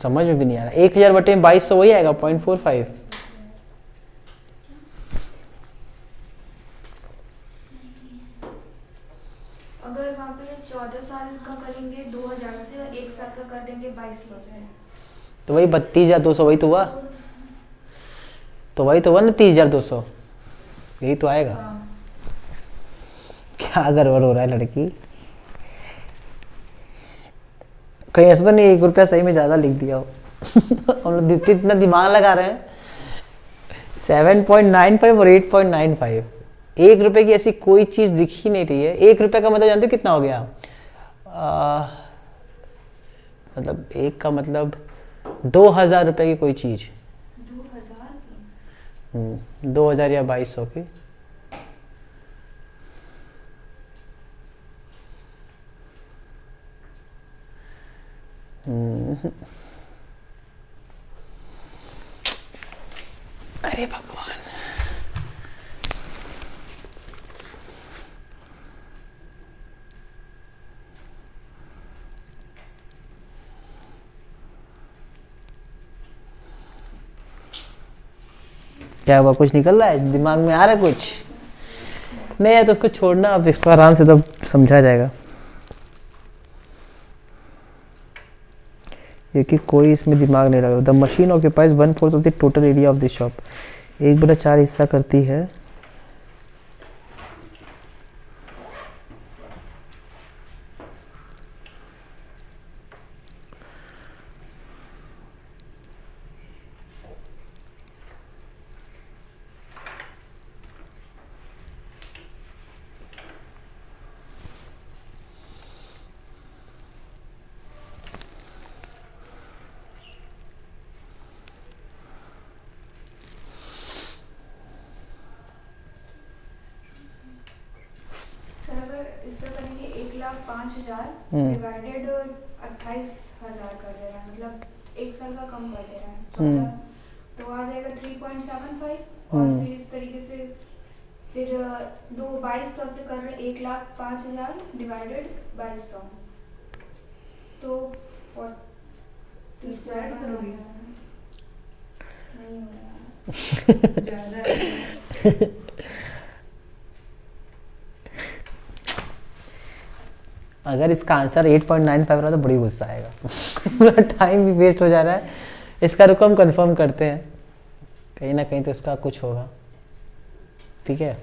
समझ में भी नहीं आ रहा। 1000 बटे 2200 वही आएगा 0.45। अगर वहाँ पे 14 साल का करेंगे 2000 से और 1 साल का कर देंगे 2200 से, तो वही 32,200 वही तो हुआ। तो वही तो हुआ ना 30,200, यही तो आएगा। क्या गड़बड़ हो रहा है लड़की? कहीं ऐसा तो नहीं 1 रुपया सही में ज़्यादा लिख दिया हो? हम लोग इतना दिमाग लगा रहे हैं। 7.95 और 8.95, 1 रुपये की ऐसी कोई चीज़ दिख ही नहीं रही है। 1 रुपये का मतलब जानते हो कितना हो गया? मतलब 1 का मतलब 2000 रुपये की कोई चीज़। 2000 या 2200 की। अरे भगवान, क्या हुआ? कुछ निकल रहा है दिमाग में? आ रहा है कुछ? नहीं है तो उसको छोड़ना, अब इसको आराम से तो समझा जाएगा। ये कि कोई इसमें दिमाग नहीं लग रहा। The machine occupies 1/4 of the total area of the shop. 1/4 हिस्सा करती है इसका करेंगे 1,05,000 डिवाइडेड 28,000 कर दे रहा है, मतलब 1 साल का कम कर दे रहा है 14, तो आ जाएगा 3.75। और फिर इस तरीके से फिर 2200 से कर रहे 1,05,000 डिवाइडेड 2200, तो 40 करोगे? नहीं हो रहा ज़्यादा अगर इसका आंसर 8.95 रहा तो बड़ी गुस्सा आएगा। पूरा टाइम भी वेस्ट हो जा रहा है। इसका रुको हम कंफर्म करते हैं, कहीं ना कहीं तो इसका कुछ होगा। ठीक है,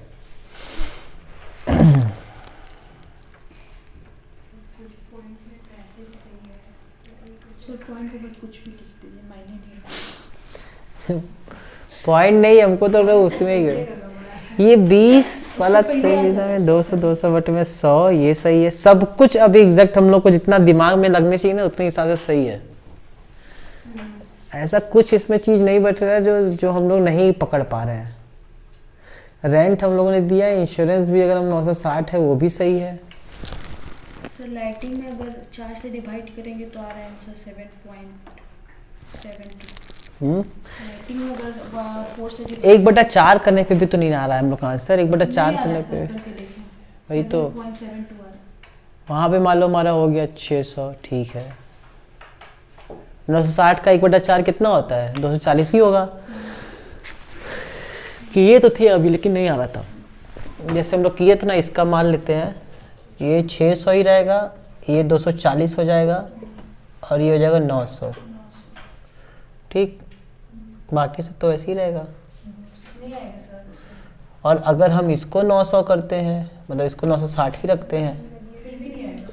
पॉइंट नहीं हमको तो उसमें ही ये 20 वाला सही है। 200 बटे में 100 ये सही है। सब कुछ अभी एग्जैक्ट हम लोग को जितना दिमाग में लगने चाहिए ना उतने हिसाब से सही है। ऐसा कुछ इसमें चीज नहीं बच रहा है जो हम लोग नहीं पकड़ पा रहे हैं। रेंट हम लोगों ने दिया है, इंश्योरेंस भी अगर हम 960 है वो भी सही है। सर लाइटिंग में अगर 4 से डिवाइड करेंगे तो आ रहा है आंसर 7.72। लाइटिंग में अगर 4 से 1/4 करने पे भी तो नहीं आ रहा है हम लोग का आंसर। 1/4 करने पे वही तो 7.72 आ रहा है। वहाँ पे मान लो हमारा हो गया 600। ठीक है, 960 का 1/4 कितना होता है? 240 ही होगा। कि ये तो थे अभी लेकिन नहीं आ रहा था। जैसे हम लोग किए तो ना, इसका मान लेते हैं ये 600 ही रहेगा, ये 240 हो जाएगा और ये हो जाएगा 900। ठीक, बाकी सब तो वैसे ही रहेगा। नहीं आएगा सर। और अगर हम इसको 900 करते हैं, मतलब इसको 960 ही रखते हैं, फिर भी नहीं आएगा।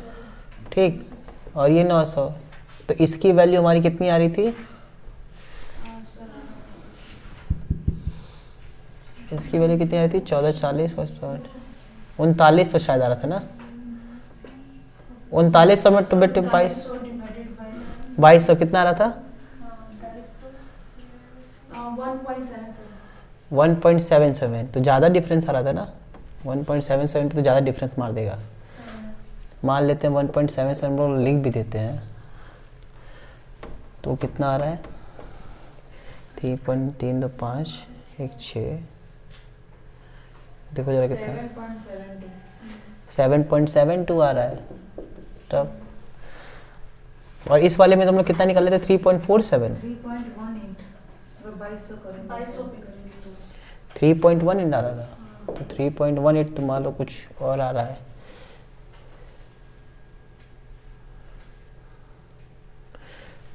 ठीक, और ये 900, तो इसकी वैल्यू हमारी कितनी आ रही थी? इसकी वैल्यू कितनी आ रही थी? 1440 और 60, 3900 शायद आ रहा था ना। 3900 में 2200 कितना आ रहा था? 1.77। तो ज़्यादा डिफरेंस आ रहा था ना। 1.77 पे तो ज़्यादा डिफरेंस मार देगा। मान लेते हैं 1.77 लोग लिख भी देते हैं, तो कितना आ रहा है? 3.325 1 6, देखो जरा कितना 7.72 आ रहा है। तब और इस वाले में तो हम लोग कितना निकाले थे 3.47 2200 पे करेंगे तो 3.1 आ रहा था, तो 3.18 तो मान लो कुछ और आ रहा है।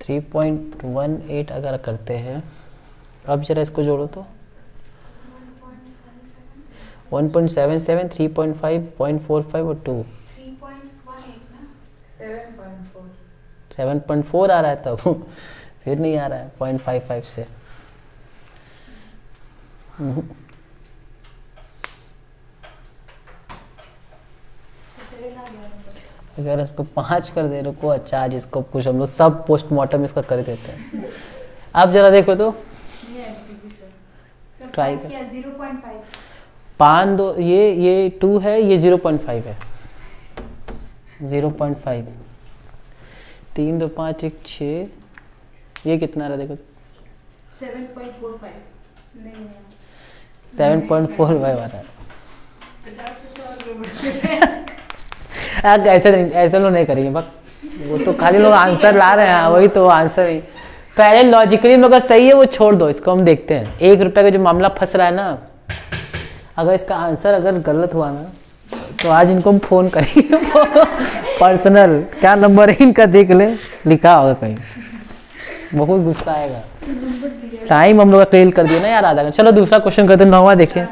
थ्री 3.18 अगर करते हैं, अब जरा इसको जोड़ो तो 1.77, 3.5, 0.45 और 2 3.18 ना 7.4 आ रहा है तब फिर नहीं आ रहा है 0.55 से। अगर इसको 5 कर दे रुको, अच्छा आज इसको कुछ हम लोग सब पोस्टमार्टम इसका कर देते हैं। अब जरा देखो तो ट्राई कर, 0.5 5 दो, ये 2 है, ये 0.5 है, 0.5, 3 2 5 1 6, ये कितना आ रहा है देखो 7.45 नहीं 7.45 आ रहा है। ऐसे लोग नहीं करेंगे बक, वो तो खाली लोग आंसर ला रहे हैं, वही तो आंसर ही। पहले लॉजिकली हम लोग का सही है वो छोड़ दो, इसको हम देखते हैं 1 रुपये का जो मामला फंस रहा है ना, अगर इसका आंसर अगर गलत हुआ ना तो आज इनको हम फोन करेंगे पर्सनल, क्या नंबर है इनका देख ले, लिखा होगा कहीं, बहुत गुस्सा आएगा। टाइम हम लोग का क्लियर कर दिया ना यार, आधा घंटा। चलो दूसरा क्वेश्चन करते हैं, 9वां देखें।